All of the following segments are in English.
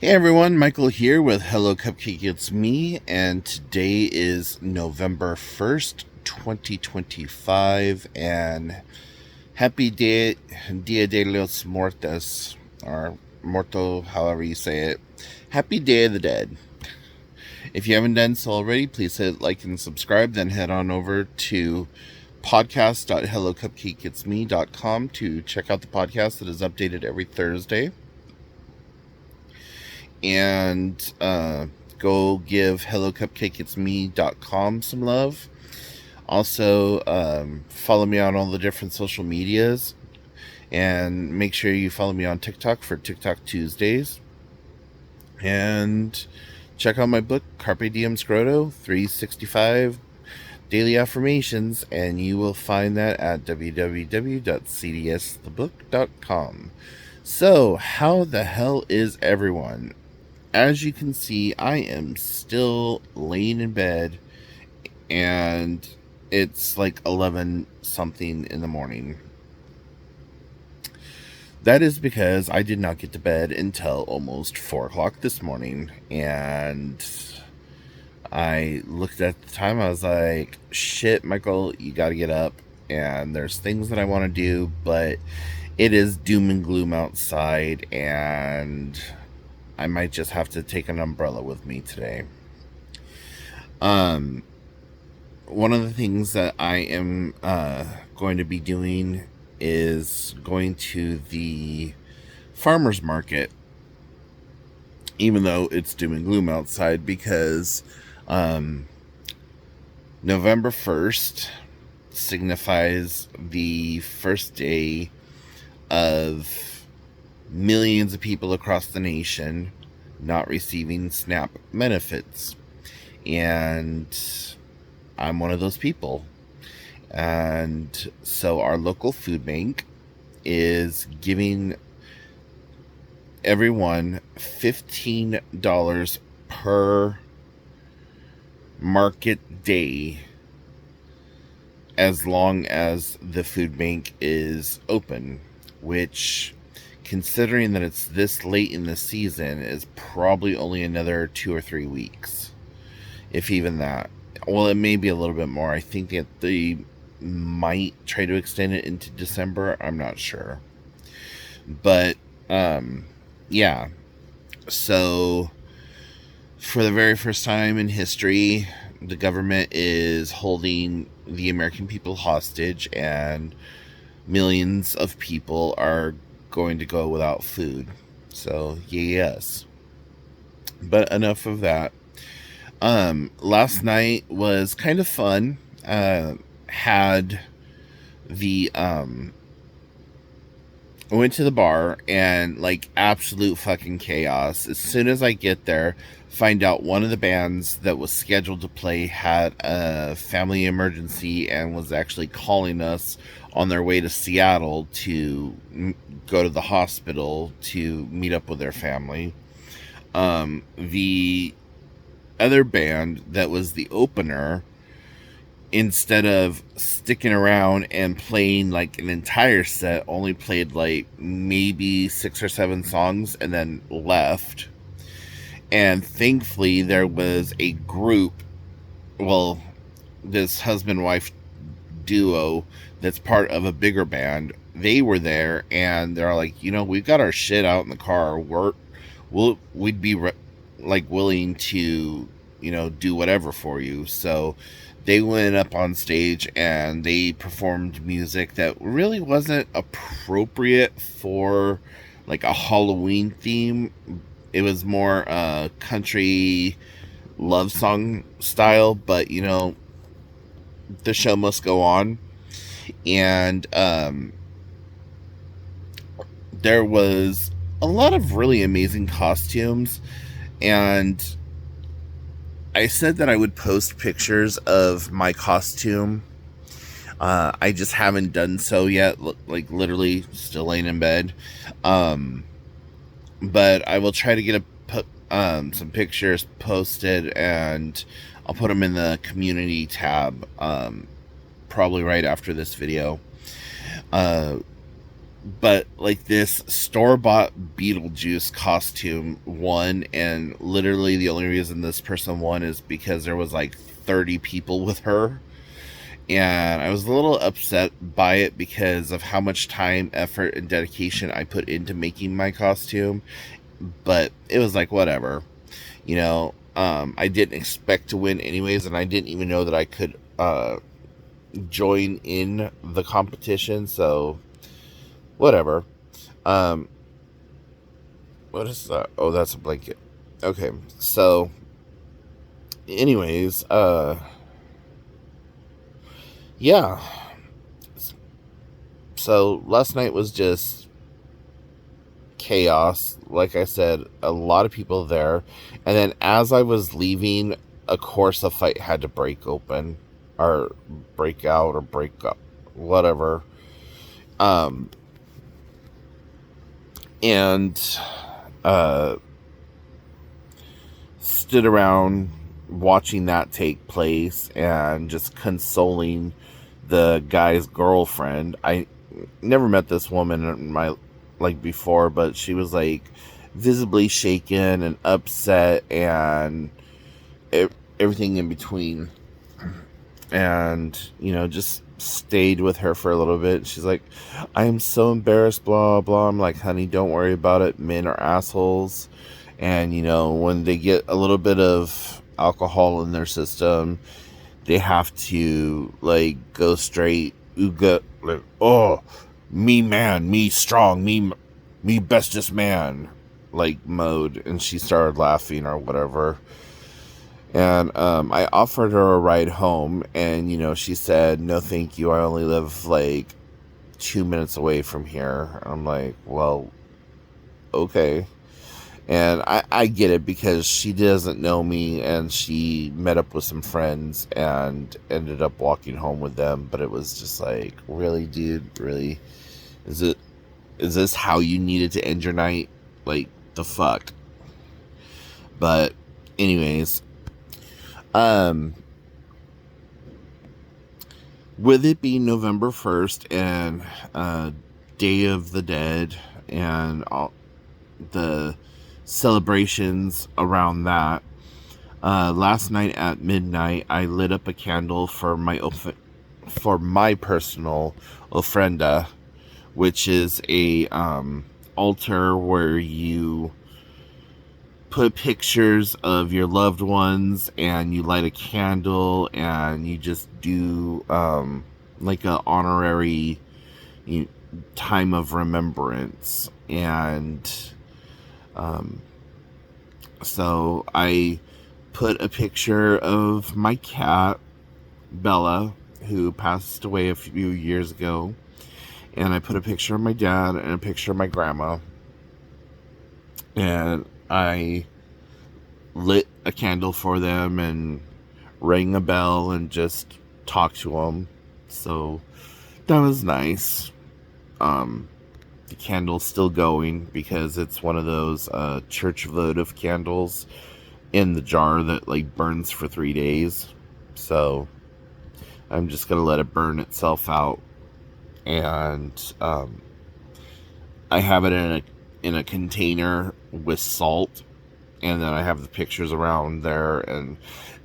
Hey everyone, Michael here with Hello Cupcake It's Me, and today is November 1st, 2025, and happy Dia de los Muertos, or Morto, however you say it. Happy Day of the Dead. If you haven't done so already, please hit like and subscribe, then head on over to podcast.hellocupcakeitsme.com to check out the podcast that is updated every Thursday. And go give hellocupcakeitsme.com some love. Also, follow me on all the different social medias, and make sure you follow me on TikTok for TikTok Tuesdays. And check out my book, Carpe Diem Scroto 365 Daily Affirmations, and you will find that at www.cdsthebook.com. So, how the hell is everyone? As you can see, I am still laying in bed, and it's like 11 something in the morning. That is because I did not get to bed until almost 4 o'clock this morning, and I looked at the time. I was like, shit, Michael, you gotta get up, and there's things that I want to do, but it is doom and gloom outside, and I might just have to take an umbrella with me today. One of the things that I am going to be doing is going to the farmer's market, even though it's doom and gloom outside, because November 1st signifies the first day of millions of people across the nation not receiving SNAP benefits. And I'm one of those people. And so our local food bank is giving everyone $15 per market day as long as the food bank is open, which, considering that it's this late in the season, is probably only another 2 or 3 weeks, if even that. Well, it may be a little bit more. I think that they might try to extend it into December. I'm not sure. But, yeah. So, for the very first time in history, the government is holding the American people hostage, and millions of people are going to go without food. So, yes. But enough of that. Last night was kind of fun. Had the I went to the bar, and like absolute fucking chaos. As soon as I get there, find out one of the bands that was scheduled to play had a family emergency and was actually calling us on their way to Seattle to go to the hospital to meet up with their family. The other band that was the opener, instead of sticking around and playing like an entire set, only played like maybe 6 or 7 songs and then left. And thankfully there was a group, well, this husband-wife duo that's part of a bigger band. They were there, and they're like, we've got our shit out in the car. We'd be willing to, do whatever for you. So they went up on stage and they performed music that really wasn't appropriate for like a Halloween theme. It was more country love song style, but the show must go on. And there was a lot of really amazing costumes, and I said that I would post pictures of my costume. I just haven't done so yet, like literally still laying in bed. But I will try to get some pictures posted, and I'll put them in the community tab probably right after this video. but like this store-bought Beetlejuice costume won, and literally the only reason this person won is because there was like 30 people with her. And I was a little upset by it because of how much time, effort, and dedication I put into making my costume. But it was like, whatever. I didn't expect to win anyways, and I didn't even know that I could join in the competition, so whatever. Um, what is that? Oh, that's a blanket. Okay, so anyways, yeah. So last night was just chaos. Like I said, a lot of people there. And then as I was leaving, of course, a fight had to break open or break out or break up, whatever. Um, and stood around watching that take place and just consoling the guy's girlfriend. I never met this woman in my before, but she was like visibly shaken and upset and everything in between. And just stayed with her for a little bit. She's like, I am so embarrassed, blah blah. I'm like, honey, don't worry about it. Men are assholes. And when they get a little bit of alcohol in their system, they have to like go straight ooga, like, oh, me man, me strong, me bestest man, like mode. And she started laughing or whatever. And I offered her a ride home, and she said, no thank you, I only live like 2 minutes away from here. I'm like, well, okay. And I get it because she doesn't know me, and she met up with some friends and ended up walking home with them. But it was just like, really, dude? Really? Is this how you needed to end your night? Like, the fuck? But anyways, with it being November 1st and Day of the Dead and all the celebrations around that, last night at midnight I lit up a candle for my personal ofrenda, which is a altar where you put pictures of your loved ones and you light a candle and you just do like a honorary time of remembrance. And so I put a picture of my cat Bella, who passed away a few years ago, and I put a picture of my dad and a picture of my grandma, and I lit a candle for them and rang a bell and just talked to them. So that was nice. The candle's still going because it's one of those church votive candles in the jar that like burns for 3 days. So I'm just gonna let it burn itself out. And I have it in a container with salt, and then I have the pictures around there. And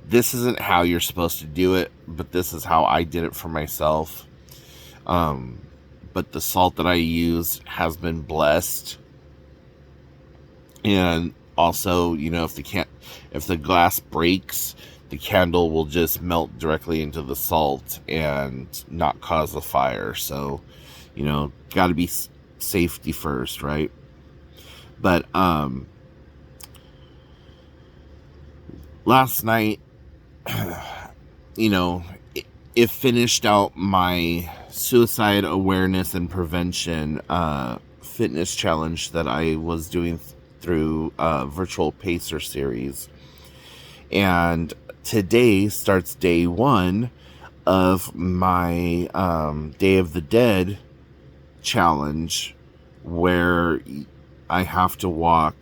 this isn't how you're supposed to do it, but this is how I did it for myself. But the salt that I use has been blessed, and also, if the glass breaks, the candle will just melt directly into the salt and not cause a fire. So, got to be safety first, right? But last night, it finished out my suicide awareness and prevention fitness challenge that I was doing through virtual pacer series. And today starts day 1 of my Day of the Dead challenge, where I have to walk,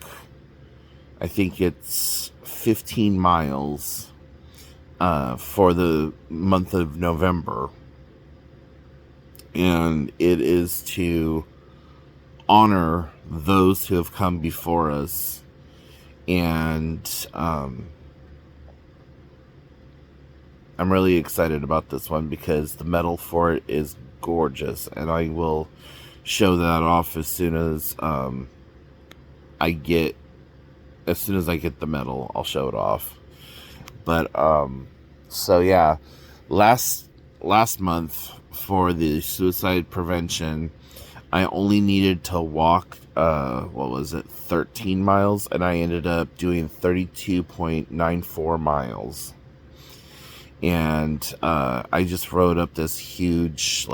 I think it's 15 miles for the month of November. And it is to honor those who have come before us. And I'm really excited about this one because the metal for it is gorgeous, and I will show that off as soon as I get the metal. I'll show it off. But so yeah, last month for the suicide prevention, I only needed to walk 13 miles, and I ended up doing 32.94 miles. And I just wrote up this huge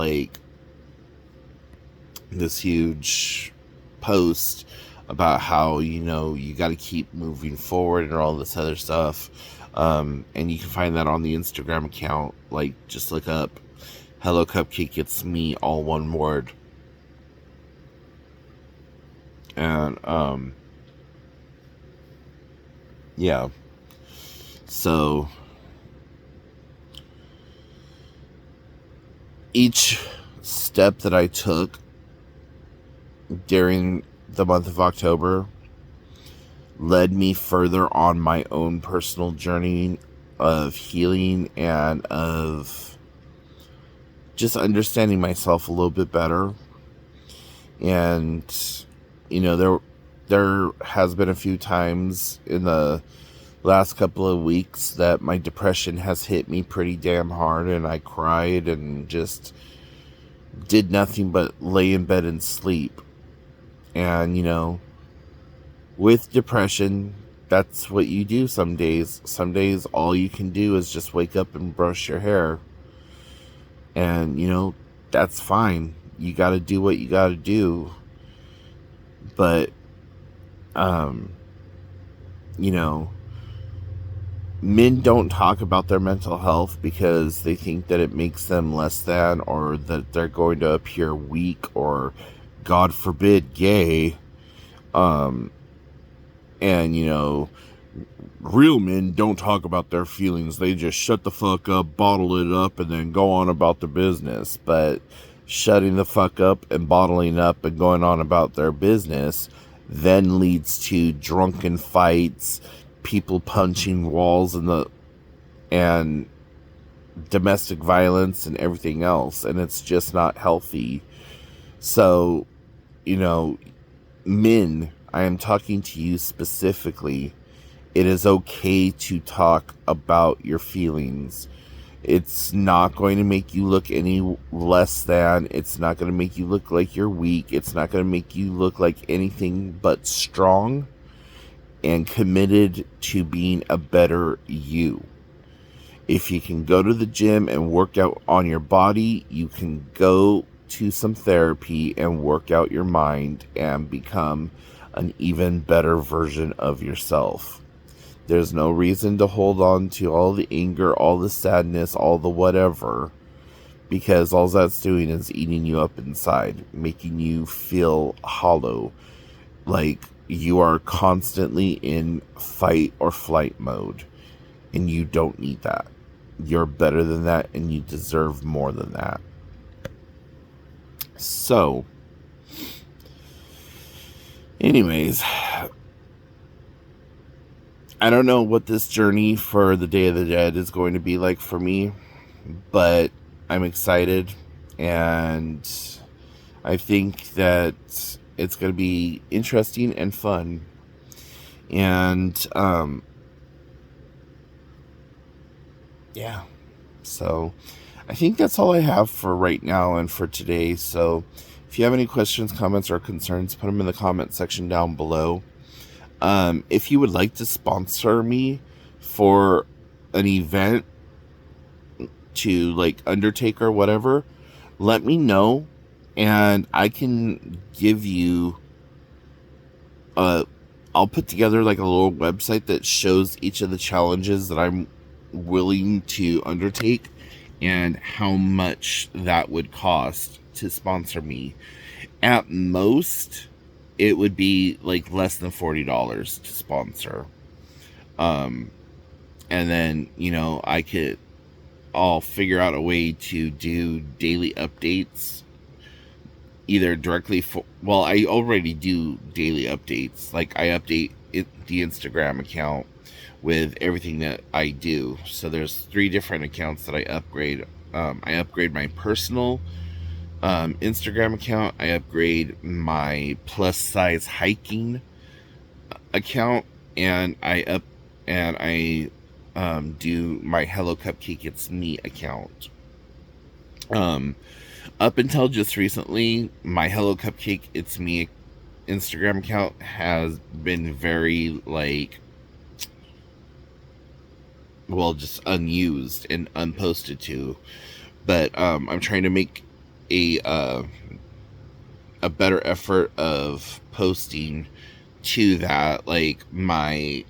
post about how, you got to keep moving forward and all this other stuff. And you can find that on the Instagram account. Like, just look up Hello Cupcake, it's me, all one word. And yeah, so each step that I took during the month of October led me further on my own personal journey of healing and of just understanding myself a little bit better. And there has been a few times in the last couple of weeks that my depression has hit me pretty damn hard, and I cried and just did nothing but lay in bed and sleep. And with depression, that's what you do some days. Some days all you can do is just wake up and brush your hair. And that's fine. You got to do what you got to do. But men don't talk about their mental health because they think that it makes them less than, or that they're going to appear weak, or God forbid gay. And real men don't talk about their feelings. They just shut the fuck up, bottle it up, and then go on about their business. But shutting the fuck up and bottling up and going on about their business then leads to drunken fights, people punching walls, and domestic violence and everything else. And it's just not healthy. So, men, I am talking to you specifically. It is okay to talk about your feelings. It's not going to make you look any less than. It's not going to make you look like you're weak. It's not going to make you look like anything but strong and committed to being a better you. If you can go to the gym and work out on your body, you can go to some therapy and work out your mind and become an even better version of yourself. There's no reason to hold on to all the anger, all the sadness, all the whatever, because all that's doing is eating you up inside, making you feel hollow, like you are constantly in fight or flight mode, and you don't need that. You're better than that, and you deserve more than that. So, anyways, I don't know what this journey for the Day of the Dead is going to be like for me, but I'm excited, and I think that it's going to be interesting and fun. And yeah, so I think that's all I have for right now and for today. So if you have any questions, comments, or concerns, put them in the comment section down below. If you would like to sponsor me for an event to like undertake or whatever, let me know, and I can give you I'll put together like a little website that shows each of the challenges that I'm willing to undertake and how much that would cost to sponsor me. At most, it would be like less than $40 to sponsor. And then, I'll figure out a way to do daily updates, either directly for, well, I already do daily updates. Like I update the Instagram account with everything that I do. So there's 3 different accounts that I upgrade. I upgrade my personal Instagram account. I upgrade my plus size hiking account, and I do my Hello Cupcake It's Me account. Um, Up until just recently, my Hello Cupcake It's Me Instagram account has been very like, well, just unused and unposted to. But I'm trying to make a uh, a better effort of posting to that, like my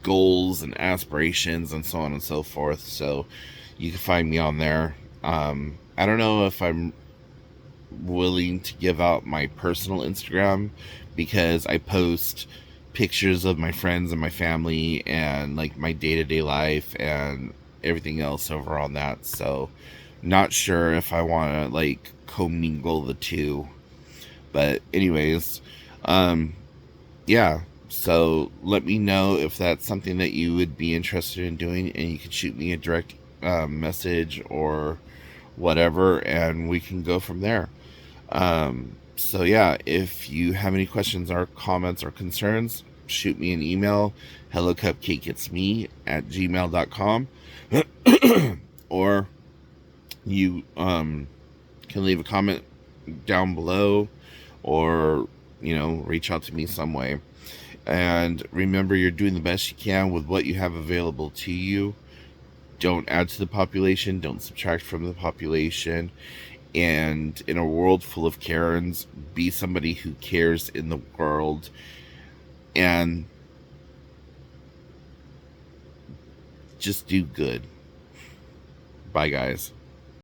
goals and aspirations and so on and so forth. So you can find me on there. I don't know if I'm willing to give out my personal Instagram, because I post pictures of my friends and my family and like my day-to-day life and everything else over on that. So not sure if I want to like commingle the two. But anyways, um yeah, so let me know if that's something that you would be interested in doing, and you can shoot me a direct message or whatever, and we can go from there. So yeah, if you have any questions or comments or concerns, shoot me an email, hellocupcakeitsme@gmail.com. Or you can leave a comment down below, or reach out to me some way. And remember, you're doing the best you can with what you have available to you. Don't add to the population, don't subtract from the population. And in a world full of Karens, be somebody who cares in the world, and just do good. Bye, guys.